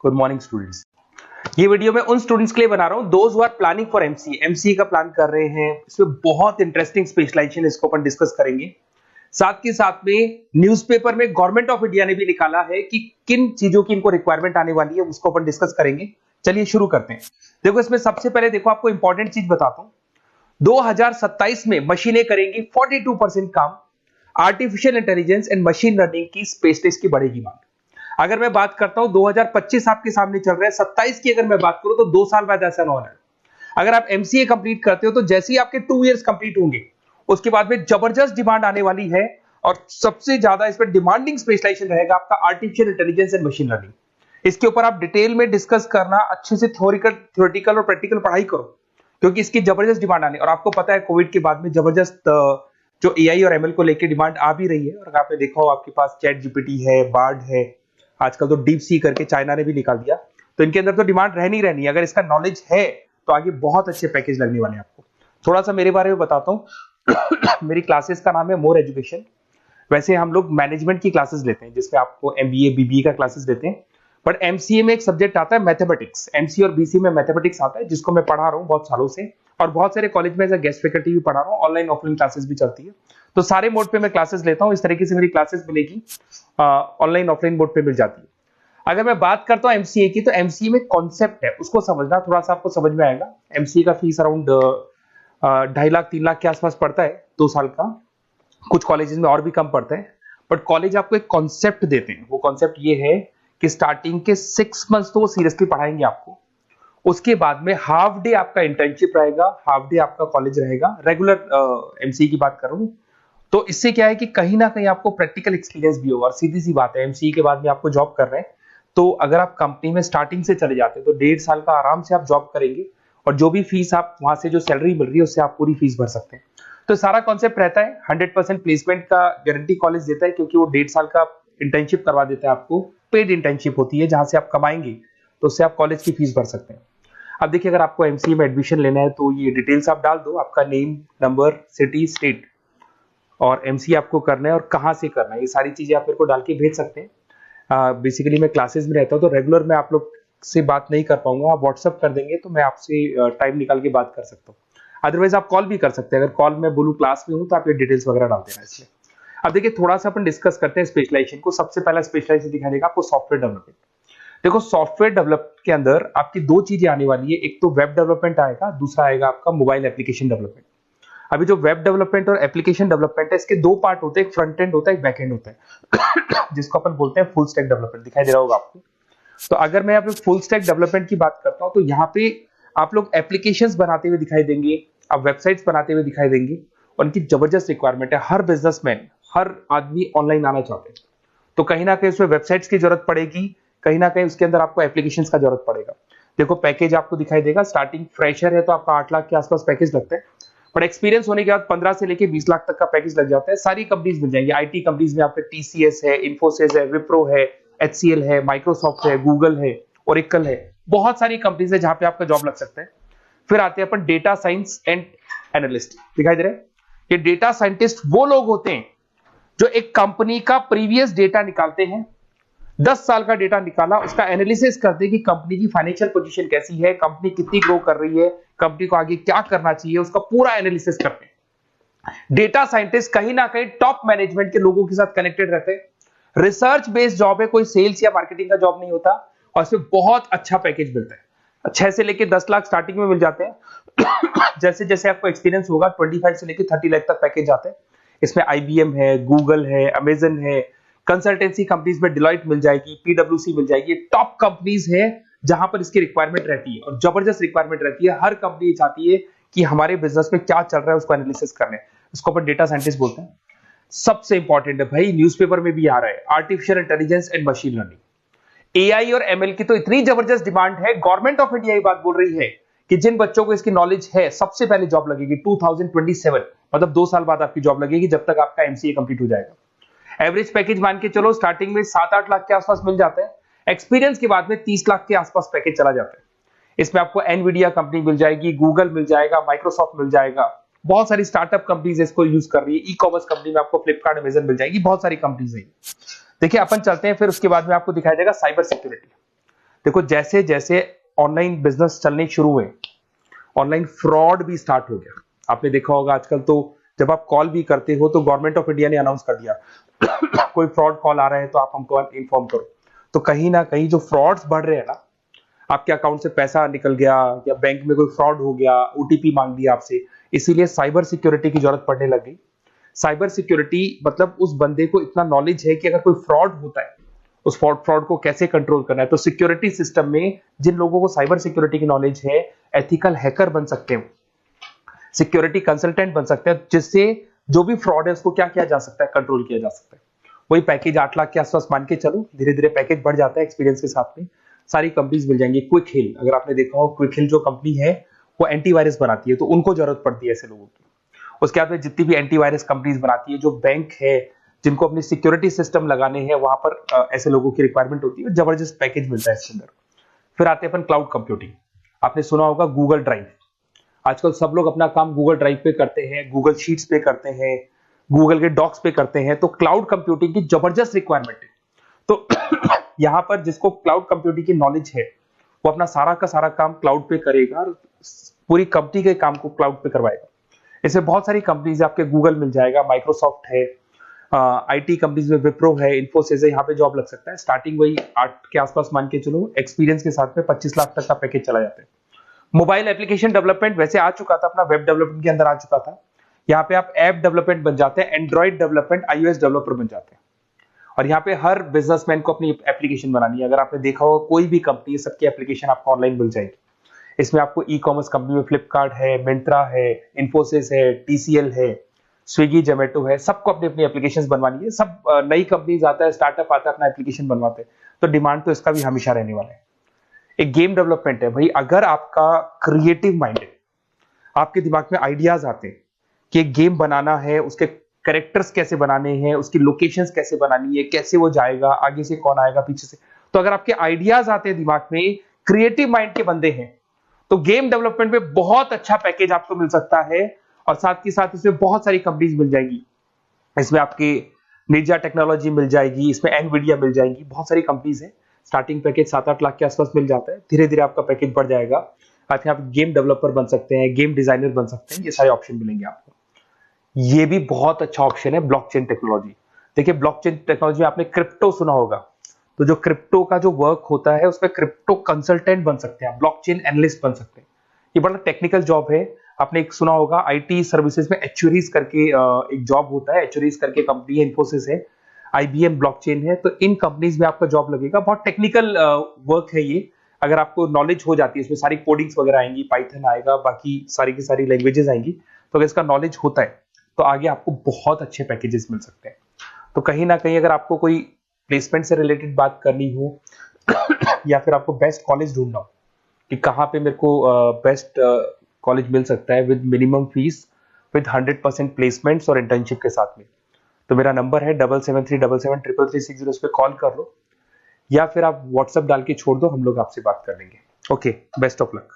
Good morning students. ये video मैं उन स्टूडेंट्स के लिए बना रहा हूं those who are planning for MCA का प्लान कर रहे हैं। इसमें बहुत इंटरेस्टिंग स्पेशलाइजेशन इसको अपन डिस्कस करेंगे। साथ के साथ में न्यूज़पेपर में गवर्नमेंट ऑफ इंडिया ने भी निकाला है कि किन चीजों की इनको रिक्वायरमेंट आने वाली है, उसको अपन डिस्कस करेंगे। चलिए शुरू करते हैं। देखो इसमें सबसे पहले देखो आपको इंपॉर्टेंट चीज बताता हूं। 2027 में मशीनें करेंगी 42% काम। Artificial intelligence and machine learning की स्पेशलिस्ट की बढ़ेगी मांग। अगर मैं बात करता हूं 2025 आपके सामने चल रहा है, 27 की अगर मैं बात करूं तो 2 साल बाद ऐसा होना है। अगर आप एमसीए कंप्लीट करते हो तो जैसे ही आपके 2 इयर्स कंप्लीट होंगे उसके बाद में जबरदस्त डिमांड आने वाली है और सबसे ज्यादा इस पर डिमांडिंग स्पेशलाइजेशन रहेगा आपका artificial intelligence and machine learning. इसके ऊपर आप डिटेल में डिस्कस करना, अच्छे से थ्योरेटिकल और प्रैक्टिकल पढ़ाई करो क्योंकि इसकी जबरदस्त डिमांड आने। और आपको पता है कोविड के बाद में जबरदस्त जो एआई और एमएल को लेकर डिमांड आ भी रही है। और आपने देखा हो आपके पास चैट जीपीटी है, बार्ड है, आजकल तो डीप सी करके चाइना ने भी निकाल दिया। तो इनके अंदर तो डिमांड रहनी रहनी है। अगर इसका नॉलेज है तो आगे बहुत अच्छे पैकेज लगने वाले हैं आपको। थोड़ा सा मेरे बारे में बताता हूँ। मेरी क्लासेस का नाम है मोर एजुकेशन। वैसे हम लोग मैनेजमेंट की क्लासेस लेते हैं जिसमें आपको एमबीए बीबीए का क्लासेस देते हैं। बट एमसीए में एक सब्जेक्ट आता है मैथमेटिक्स। एमसीए और बीसीए में मैथमेटिक्स आता है जिसको मैं पढ़ा रहा हूँ बहुत सालों से और बहुत सारे कॉलेज में एज अ गेस्ट फैकल्टी भी पढ़ा रहा हूँ। ऑनलाइन ऑफलाइन क्लासेस भी चलती है, तो सारे मोड पे मैं क्लासेस लेता हूँ। इस तरीके से मेरी क्लासेस मिलेगी, ऑनलाइन ऑफलाइन मोड पे मिल जाती है। अगर मैं बात करता हूँ एमसीए की, तो एमसीए में कॉन्सेप्ट है उसको समझना, थोड़ा सा आपको समझ में आएगा। एमसीए का फीस अराउंड 2.5 लाख 3 लाख के आसपास पड़ता है 2 साल का। कुछ कॉलेजेस में और भी कम पड़ता है। बट कॉलेज आपको एक कॉन्सेप्ट देते हैं। वो कॉन्सेप्ट ये है कि स्टार्टिंग के 6 मंथ्स तो वो सीरियसली पढ़ाएंगे आपको। उसके बाद में हाफ डे आपका इंटर्नशिप रहेगा, हाफ डे आपका कॉलेज रहेगा। रेगुलर एमसीए की बात करूं तो इससे क्या है कि कहीं ना कहीं आपको प्रैक्टिकल एक्सपीरियंस भी होगा। और सीधी सी बात है, एमसीए के बाद में आपको जॉब कर रहे हैं तो अगर आप कंपनी में स्टार्टिंग से चले जाते हैं तो 1.5 साल का आराम से आप जॉब करेंगे और जो भी फीस आप वहां से जो सैलरी मिल रही है उससे आप पूरी फीस भर सकते हैं। तो सारा कॉन्सेप्ट रहता है। 100% प्लेसमेंट का गारंटी कॉलेज देता है क्योंकि वो 1.5 साल का इंटर्नशिप करवा देता है आपको। पेड इंटर्नशिप होती है जहां से आप कमाएंगे तो उससे आप कॉलेज की फीस भर सकते हैं। अब देखिए अगर आपको एमसीए में एडमिशन लेना है तो ये डिटेल्स आप डाल दो, आपका नेम, नंबर, सिटी, स्टेट और एमसीए आपको करना है और कहाँ से करना है, ये सारी चीजें आप मेरे को डाल के भेज सकते हैं। बेसिकली मैं क्लासेस में रहता हूँ तो रेगुलर मैं आप लोग से बात नहीं कर पाऊंगा। आप व्हाट्सअप कर देंगे तो मैं आपसे टाइम निकाल के बात कर सकता हूँ। अदरवाइज आप कॉल भी कर सकते हैं। अगर कॉल में बोलूँ क्लास में हूँ तो आप ये डिटेल्स वगैरह डाल देना इसलिए। अब देखिए थोड़ा सा अपन डिस्कस करते हैं स्पेशलाइजेशन को। सबसे पहला स्पेशलाइजेशन दिखाई देगा आपको सॉफ्टवेयर डेवलपमेंट। देखो सॉफ्टवेयर डेवलप के अंदर आपकी 2 चीजें आने वाली है। एक तो वेब डेवलपमेंट आएगा, दूसरा आएगा आपका मोबाइल एप्लीकेशन डेवलपमेंट। अभी जो वेब डेवलपमेंट और एप्लीकेशन डेवलपमेंट है इसके 2 पार्ट होते हैं, एक फ्रंट एंड होता है, एक बैक एंड होता है जिसको अपन बोलते हैं फुल स्टैक डेवलपमेंट। दिखाई दे रहा होगा आपको। तो अगर मैं यहाँ पे फुल स्टैक डेवलपमेंट की बात करता हूँ तो यहाँ पे आप लोग एप्लीकेशंस बनाते हुए दिखाई देंगे, आप वेबसाइट्स बनाते हुए दिखाई देंगे। उनकी जबरदस्त रिक्वायरमेंट है। हर बिजनेसमैन, हर आदमी ऑनलाइन आना चाहते हैं तो कहीं ना कहीं उसमें वेबसाइट्स की जरूरत पड़ेगी, कहीं ना कहीं उसके अंदर आपको एप्लीकेशंस का जरूरत पड़ेगा। देखो पैकेज आपको दिखाई देगा, स्टार्टिंग फ्रेशर है तो आपका 8 लाख के आसपास पैकेज लगता है। बट एक्सपीरियंस होने के बाद 15 से लेके 20 लाख तक का पैकेज लग जाता है। सारी कंपनीज मिल जाएंगी। आईटी कंपनीज में आपके टीसीएस है, इन्फोसिस है, विप्रो है, एचसीएल है, माइक्रोसॉफ्ट है, गूगल है, ओरेकल है। बहुत सारी कंपनीज है जहां पे आपका जॉब लग सकता है। फिर आते हैं अपन डेटा साइंस एंड एनालिस्ट। दिखाई दे रहा है? ये डेटा साइंटिस्ट वो लोग होते हैं जो एक कंपनी का प्रीवियस डेटा निकालते हैं। 10 साल का डेटा निकाला, उसका एनालिसिस करते हैं कि कंपनी की फाइनेंशियल पोजीशन कैसी है, कंपनी कितनी ग्रो कर रही है, कंपनी को आगे क्या करना चाहिए, उसका पूरा एनालिसिस करते हैं। डेटा साइंटिस्ट कहीं ना कहीं टॉप मैनेजमेंट के लोगों के साथ कनेक्टेड रहते हैं। रिसर्च बेस्ड जॉब है, कोई सेल्स या मार्केटिंग का जॉब नहीं होता और इसमें बहुत अच्छा पैकेज मिलता है। 6 से लेके 10 लाख स्टार्टिंग में मिल जाते हैं। जैसे जैसे आपको एक्सपीरियंस होगा 25 से लेके 30 लाख तक पैकेज आते हैं। इसमें आईबीएम है, गूगल है, अमेजन है, कंसल्टेंसी कंपनीज में डिलॉयट मिल जाएगी, पीडब्ल्यूसी मिल जाएगी। टॉप कंपनीज है जहां पर इसकी रिक्वायरमेंट रहती है और जबरदस्त रिक्वायरमेंट रहती है। हर कंपनी चाहती है कि हमारे बिजनेस में क्या चल रहा है उसको एनालिसिस करने। इसको अपन डेटा साइंटिस्ट बोलते हैं। सबसे इंपॉर्टेंट है भाई, न्यूज़पेपर में भी आ रहा है, artificial intelligence and machine learning. AI और एमएल की तो इतनी जबरदस्त डिमांड है, गवर्नमेंट ऑफ इंडिया ये बात बोल रही है कि जिन बच्चों को इसकी नॉलेज है सबसे पहले जॉब लगेगी 2027, मतलब 2 साल बाद आपकी जॉब लगेगी जब तक आपका एमसीए कंप्लीट हो जाएगा। एवरेज पैकेज मान के चलो स्टार्टिंग में 7-8 लाख के आसपास मिल जाते हैं। एक्सपीरियंस के बाद में 30 लाख के आसपास पैकेज चला जाता है। इसमें आपको एनवीडिया कंपनी मिल जाएगी, गूगल मिल जाएगा, माइक्रोसॉफ्ट मिल जाएगा। बहुत सारी स्टार्टअप कंपनीज इसको यूज कर रही है। ई कॉमर्स कंपनी में आपको फ्लिपकार्ट, अमेजन मिल जाएगी। बहुत सारी कंपनीज है। देखिए अपन चलते हैं, फिर उसके बाद में आपको दिखाई देगा साइबर सिक्योरिटी। देखो जैसे जैसे ऑनलाइन बिजनेस चलने शुरू हुए, ऑनलाइन फ्रॉड भी स्टार्ट हो गया। आपने देखा होगा आजकल तो जब आप कॉल भी करते हो तो गवर्नमेंट ऑफ इंडिया ने अनाउंस कर दिया कोई फ्रॉड कॉल आ रहा है तो आप हमको इन्फॉर्म करो। तो कहीं ना कहीं जो फ्रॉड्स बढ़ रहे हैं ना, आपके अकाउंट से पैसा निकल गया या बैंक में कोई फ्रॉड हो गया, ओटीपी मांग लिया आपसे, इसीलिए साइबर सिक्योरिटी की जरूरत पड़ने लग गई। साइबर सिक्योरिटी मतलब उस बंदे को इतना नॉलेज है कि अगर कोई फ्रॉड होता है उस फ्रॉड को कैसे कंट्रोल करना है। तो सिक्योरिटी सिस्टम में जिन लोगों को साइबर सिक्योरिटी की नॉलेज है, एथिकल हैकर बन सकते हैं, सिक्योरिटी कंसल्टेंट बन सकते हैं, जिससे जो भी फ्रॉड है उसको क्या किया जा सकता है, कंट्रोल किया जा सकता है। वही पैकेज 8 लाख के आसपास मान के चलो, धीरे धीरे पैकेज बढ़ जाता है एक्सपीरियंस के साथ में। सारी कंपनीज मिल जाएंगी। क्विक हिल, अगर आपने देखा हो, क्विक हिल जो कंपनी है वो एंटीवायरस बनाती है, तो उनको जरूरत पड़ती है ऐसे लोगों की। उसके बाद में जितनी भी एंटीवायरस कंपनीज बनाती है, जो बैंक है जिनको अपनी सिक्योरिटी सिस्टम लगाने हैं, वहां पर ऐसे लोगों की रिक्वायरमेंट होती है। जबरदस्त पैकेज मिलता है इसके अंदर। फिर आते हैं अपन क्लाउड कंप्यूटिंग। आपने सुना होगा गूगल ड्राइव। आजकल सब लोग अपना काम गूगल ड्राइव पे करते हैं, गूगल शीट्स पे करते हैं, गूगल के डॉक्स पे करते हैं। तो क्लाउड कंप्यूटिंग की जबरदस्त रिक्वायरमेंट है। तो यहां पर जिसको क्लाउड कंप्यूटिंग की नॉलेज है वो अपना सारा का सारा काम क्लाउड पे करेगा और पूरी कंपनी के काम को क्लाउड पे करवाएगा। इसमें बहुत सारी कंपनीज है, आपके गूगल मिल जाएगा, माइक्रोसॉफ्ट है, आईटी कंपनीज में विप्रो है, इन्फोसिस है, यहाँ पे जॉब लग सकता है। स्टार्टिंग वही 8 के आसपास मान के चलो, एक्सपीरियंस के साथ में 25 लाख तक का पैकेज चला जाता है। मोबाइल एप्लीकेशन डेवलपमेंट वैसे आ चुका था, अपना वेब डेवलपमेंट के अंदर आ चुका था। यहाँ पे आप ऐप डेवलपमेंट बन जाते हैं, एंड्रॉइड डेवलपमेंट, आईओएस डेवलपर बन जाते हैं। और यहाँ पे हर बिजनेसमैन को अपनी एप्लीकेशन बनानी है। अगर आपने देखा हो कोई भी कंपनी, सबकी एप्लीकेशन आपको ऑनलाइन मिल जाएगी। इसमें आपको ई कॉमर्स कंपनी में फ्लिपकार्ट है, मिंत्रा है, इन्फोसिस है, टीसीएल है, स्विगी, जोमेटो है, सबको अपनी अपनी एप्लीकेशंस बनवानी है। सब नई कंपनीज आता है, स्टार्टअप आता है, अपना एप्लीकेशन बनवाते हैं। तो डिमांड तो इसका भी हमेशा रहने वाला है। एक गेम डेवलपमेंट है भाई, अगर आपका क्रिएटिव माइंड है, आपके दिमाग में आइडियाज आते हैं कि एक गेम बनाना है, उसके कैरेक्टर्स कैसे बनाने हैं, उसकी लोकेशंस कैसे बनानी है, कैसे वो जाएगा, आगे से कौन आएगा, पीछे से, तो अगर आपके आइडियाज आते हैं दिमाग में, क्रिएटिव माइंड के बंदे हैं, तो गेम डेवलपमेंट में बहुत अच्छा पैकेज आपको मिल सकता है। और साथ के साथ इसमें बहुत सारी कंपनीज मिल जाएंगी। इसमें आपकी निंजा टेक्नोलॉजी मिल जाएगी, इसमें एनवीडिया मिल जाएंगी, बहुत सारी कंपनीज है। स्टार्टिंग पैकेज 7-8 लाख के आसपास मिल जाता है। धीरे धीरे आपका पैकेज बढ़ जाएगा। आप गेम डेवलपर बन सकते हैं, गेम डिजाइनर बन सकते हैं, ये सारे ऑप्शन मिलेंगे आपको। ये भी बहुत अच्छा ऑप्शन है ब्लॉकचेन टेक्नोलॉजी। देखिए ब्लॉकचेन टेक्नोलॉजी में आपने क्रिप्टो सुना होगा, तो जो क्रिप्टो का जो वर्क होता है उसमें क्रिप्टो कंसल्टेंट बन सकते हैं, ब्लॉकचेन एनालिस्ट बन सकते हैं। ये बड़ा टेक्निकल जॉब है। आपने एक सुना होगा आईटी सर्विसेज में एक्चुअरीज करके एक जॉब होता है, एक्चुअरीज करके कंपनी है, इन्फोसिस है, आईबीएम, ब्लॉकचेन है। तो इन कंपनीज में आपका जॉब लगेगा। बहुत टेक्निकल वर्क है ये। अगर आपको नॉलेज हो जाती है, इसमें सारी कोडिंग्स वगैरह आएंगी, पाइथन आएगा, बाकी सारी की सारी लैंग्वेजेस आएंगी। तो अगर इसका नॉलेज होता है तो आगे आपको बहुत अच्छे पैकेजेस मिल सकते हैं। तो कहीं ना कहीं अगर आपको कोई प्लेसमेंट से रिलेटेड बात करनी हो या फिर आपको बेस्ट कॉलेज ढूंढना हो कि कहाँ पे मेरे को बेस्ट कॉलेज मिल सकता है with minimum fees, with 100% placements और इंटर्नशिप के साथ में, तो मेरा नंबर है 7737733360। उस पर कॉल कर लो या फिर आप व्हाट्सएप डाल के छोड़ दो, हम लोग आपसे बात कर लेंगे। Okay, best of luck.